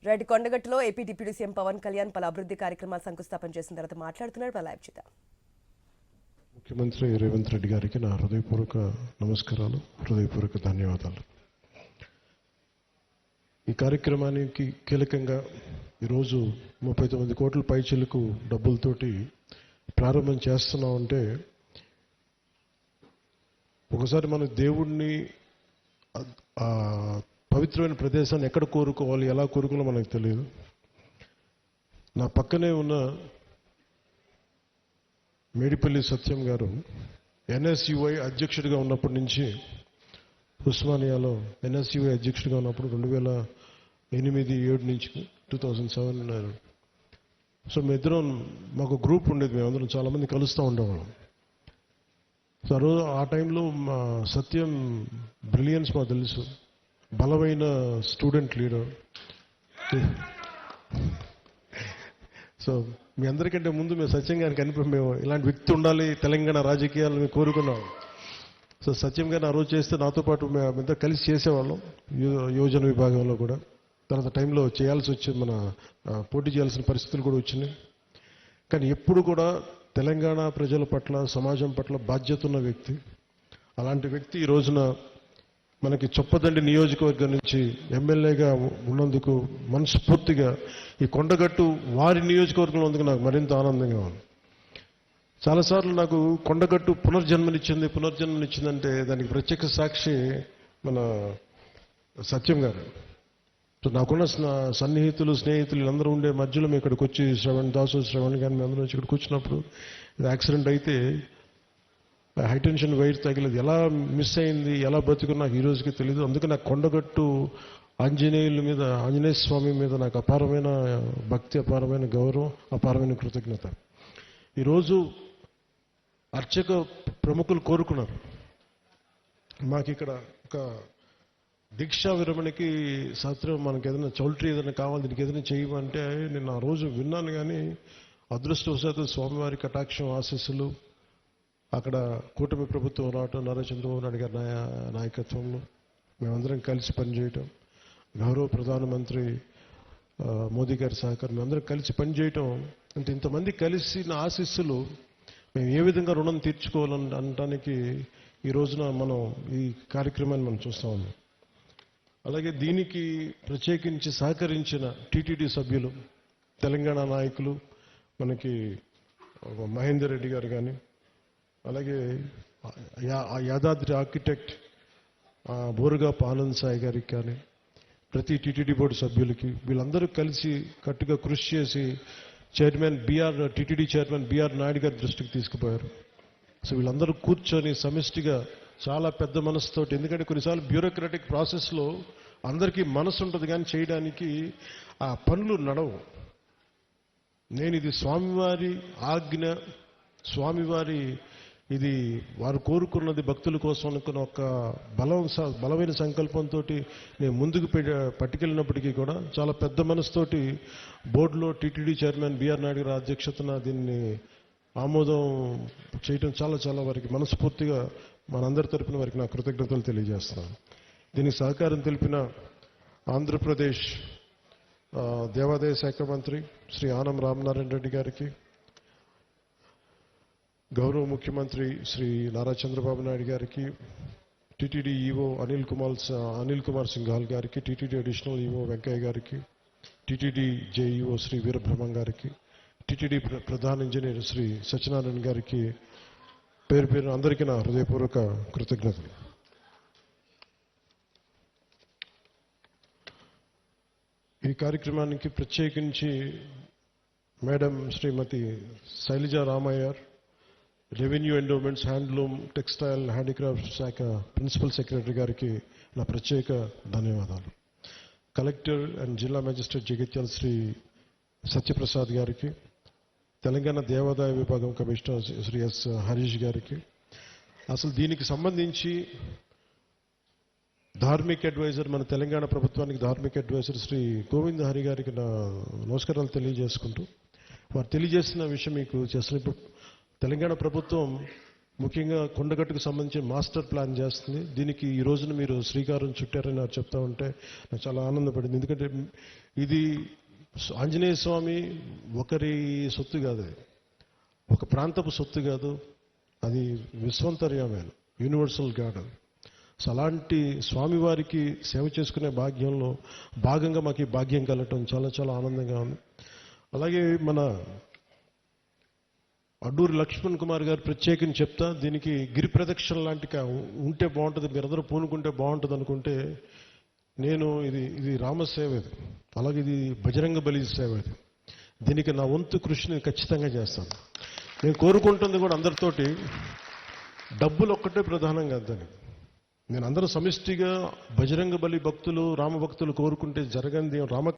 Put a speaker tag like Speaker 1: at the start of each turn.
Speaker 1: రెడ్డి కొండగట్టులో AP deputy CM Pawan Kalyan పలు అభివృద్ధి కార్యక్రమాలు శంకుస్థాపన చేసిన తర్వాత మాట్లాడుతున్నారు. లైవ్ చూద్దాం.
Speaker 2: ముఖ్యమంత్రి రేవంత్ రెడ్డి గారికి నా హృదయపూర్వక నమస్కారాలు, హృదయపూర్వక ధన్యవాదాలు. ఈ కార్యక్రమానికి కీలకంగా ఈరోజు 39 కోట్ల పైచిలకు డబ్బులతోటి ప్రారంభం చేస్తున్నామంటే ఒకసారి మన దేవుణ్ణి పవిత్రమైన ప్రదేశాన్ని ఎక్కడ కోరుకోవాలి, ఎలా కోరుకోవాలో మనకు తెలియదు. నా పక్కనే ఉన్న మేడిపల్లి సత్యం గారు ఎన్ఎస్యుఐ అధ్యక్షుడిగా ఉన్నప్పటి నుంచి ఉస్మానియాలో ఎన్ఎస్యుఐ అధ్యక్షుడిగా ఉన్నప్పుడు 2008-7 నుంచి 2007. సో మేమిద్దరం మాకు గ్రూప్ ఉండేది, మేమందరం చాలామంది కలుస్తూ ఉండేవాళ్ళం. సో ఆ టైంలో మా సత్యం బ్రిలియన్స్ మాకు తెలుసు, బలమైన స్టూడెంట్ లీడర్. సో మీ అందరికంటే ముందు మేము సత్యం గారికి మేము ఇలాంటి వ్యక్తి ఉండాలి తెలంగాణ రాజకీయాలు మేము కోరుకున్నాం. సో సత్యం గారిని ఆ రోజు చేస్తే నాతో పాటు మేమంతా కలిసి చేసేవాళ్ళం యోజన విభాగంలో కూడా. తర్వాత టైంలో చేయాల్సి వచ్చింది, మన పోటీ చేయాల్సిన పరిస్థితులు కూడా వచ్చినాయి. కానీ ఎప్పుడు కూడా తెలంగాణ ప్రజల పట్ల, సమాజం పట్ల బాధ్యత ఉన్న వ్యక్తి. అలాంటి వ్యక్తి ఈ రోజున మనకి చొప్పదండి నియోజకవర్గం నుంచి ఎమ్మెల్యేగా ఉన్నందుకు మనస్ఫూర్తిగా ఈ కొండగట్టు వారి నియోజకవర్గంలో ఉన్నందుకు నాకు మరింత ఆనందంగా ఉంది. చాలాసార్లు నాకు కొండగట్టు పునర్జన్మనిచ్చిందంటే దానికి ప్రత్యక్ష సాక్షి మన సత్యం గారు. సో నాకున్న సన్నిహితులు, స్నేహితులు వీళ్ళందరూ ఉండే మధ్యలో మేము ఇక్కడికి వచ్చి శ్రవణ్ కానీ మేము అందరం ఇక్కడికి వచ్చినప్పుడు యాక్సిడెంట్ అయితే హైటెన్షన్ వైర్ తగిలేదు, ఎలా మిస్ అయింది, ఎలా బతుకుని నాకు ఈ రోజుకి తెలియదు. అందుకే నాకు కొండగట్టు ఆంజనేయ స్వామి మీద నాకు అపారమైన భక్తి, అపారమైన గౌరవం, అపారమైన కృతజ్ఞత. ఈరోజు అర్చక ప్రముఖులు కోరుకున్నారు మాకు ఇక్కడ ఒక దీక్షా విరమణకి శాస్త్రం, మనకి ఏదైనా చౌల్ట్రీ ఏదైనా కావాలి, దీనికి ఏదైనా చేయమంటే నేను ఆ రోజు విన్నాను. కానీ అదృష్టవశాత్తు స్వామివారి కటాక్షం, ఆశీస్సులు, అక్కడ కూటమి ప్రభుత్వం రావటం, నారా చంద్రబాబు నాయుడు గారి నాయకత్వంలో మేమందరం కలిసి పనిచేయటం, గౌరవ ప్రధానమంత్రి మోదీ గారి సహకారం, మేమందరం కలిసి పనిచేయటం అంటే ఇంతమంది కలిసి నా ఆశీస్సులు మేము ఏ విధంగా రుణం తీర్చుకోవాలని అనడానికి ఈ రోజున మనం ఈ కార్యక్రమాన్ని మనం చూస్తూ ఉన్నాం. అలాగే దీనికి ప్రత్యేకించి సహకరించిన టీటీడీ సభ్యులు, తెలంగాణ నాయకులు, మనకి మహేందర్ రెడ్డి గారు కానీ, అలాగే యాదాద్రి ఆర్కిటెక్ట్ బోరుగాపు ఆనంద్ సాయి గారికి కానీ, ప్రతి టీటీడీ బోర్డు సభ్యులకి, వీళ్ళందరూ కలిసి కట్టుగా కృషి చేసి టీటీడీ చైర్మన్ బిఆర్ నాయుడు గారి దృష్టికి తీసుకుపోయారు. సో వీళ్ళందరూ కూర్చొని సమిష్టిగా చాలా పెద్ద మనసుతోటి, ఎందుకంటే కొన్నిసార్లు బ్యూరోక్రాటిక్ ప్రాసెస్లో అందరికీ మనసు ఉంటుంది కానీ చేయడానికి ఆ పనులు నడవు. నేను ఇది స్వామివారి ఆజ్ఞ, స్వామివారి ఇది వారు కోరుకున్నది భక్తుల కోసం అనుకున్న ఒక బలమైన సంకల్పంతో నేను ముందుకు పట్టుకెళ్ళినప్పటికీ కూడా చాలా పెద్ద మనసుతోటి బోర్డులో టీటీడీ చైర్మన్ బిఆర్ నాయుడు గారి అధ్యక్షతన దీన్ని ఆమోదం చేయడం చాలా వారికి మనస్ఫూర్తిగా మనందరి తరపున వారికి నా కృతజ్ఞతలు తెలియజేస్తున్నాను. దీనికి సహకారం తెలిపిన ఆంధ్రప్రదేశ్ దేవాదాయ శాఖ మంత్రి శ్రీ ఆనం రామనారాయణ రెడ్డి గారికి, గౌరవ ముఖ్యమంత్రి శ్రీ నారా చంద్రబాబు నాయుడు గారికి, టీటీడీ ఈవో అనిల్ కుమార్ సింఘాల్ గారికి, టీటీడీ అడిషనల్ ఈవో వెంకయ్య గారికి, టీటీడీ జేఈఓ శ్రీ వీరబ్రహ్మం గారికి, టీటీడీ ప్రధాన ఇంజనీర్ శ్రీ సత్యనారాయణ గారికి పేరు అందరికీ నా హృదయపూర్వక కృతజ్ఞతలు. ఈ కార్యక్రమానికి ప్రత్యేకించి madam Shrimati Shailaja Ramaiyer, revenue endowments, handloom, textile, handicraft శాఖ ప్రిన్సిపల్ సెక్రటరీ గారికి నా ప్రత్యేక ధన్యవాదాలు. కలెక్టర్ అండ్ జిల్లా మేజిస్ట్రేట్ జగిత్యాల శ్రీ సత్యప్రసాద్ గారికి, తెలంగాణ దేవాదాయ విభాగం కమిషనర్ శ్రీ ఎస్ హరీష్ గారికి, అసలు దీనికి సంబంధించి ధార్మిక్ అడ్వైజర్, మన తెలంగాణ ప్రభుత్వానికి ధార్మిక్ అడ్వైజర్ శ్రీ గోవింద్ హరి గారికి నా నమస్కారాలు తెలియజేసుకుంటూ, వారు తెలియజేసిన విషయం మీకు చేస్తున్న, ఇప్పుడు తెలంగాణ ప్రభుత్వం ముఖ్యంగా కొండగట్టుకు సంబంధించి మాస్టర్ ప్లాన్ చేస్తుంది. దీనికి ఈ రోజున మీరు శ్రీకారం చుట్టారని నాకు చెప్తా ఉంటే నాకు చాలా ఆనందపడింది. ఎందుకంటే ఇది ఆంజనేయ స్వామి ఒకరి సొత్తు కాదు, అది ఒక ప్రాంతపు సొత్తు కాదు, అది విశ్వంతర్యమైన యూనివర్సల్ గాడ్. సో అలాంటి స్వామివారికి సేవ చేసుకునే భాగ్యంలో భాగంగా మాకు ఈ భాగ్యం కలగటం చాలా చాలా ఆనందంగా ఉంది. అలాగే మన అడ్డూరి లక్ష్మణ్ కుమార్ గారు ప్రత్యేకించి చెప్తా, దీనికి గిరి ప్రదక్షిణ లాంటి ఉంటే బాగుంటుంది, మీరందరూ పూనుకుంటే బాగుంటుంది అనుకుంటే నేను ఇది రామసేవ, ఇది అలాగే ఇది బజరంగ బలి సేవ, ఇది దీనికి నా వంతు కృషిని ఖచ్చితంగా చేస్తాను. నేను కోరుకుంటుంది కూడా అందరితోటి డబ్బులు ఒక్కటే ప్రధానం కాదని. నేను అందరూ సమిష్టిగా బజరంగ బలి భక్తులు రామ భక్తులు కోరుకుంటే జరగంది రామ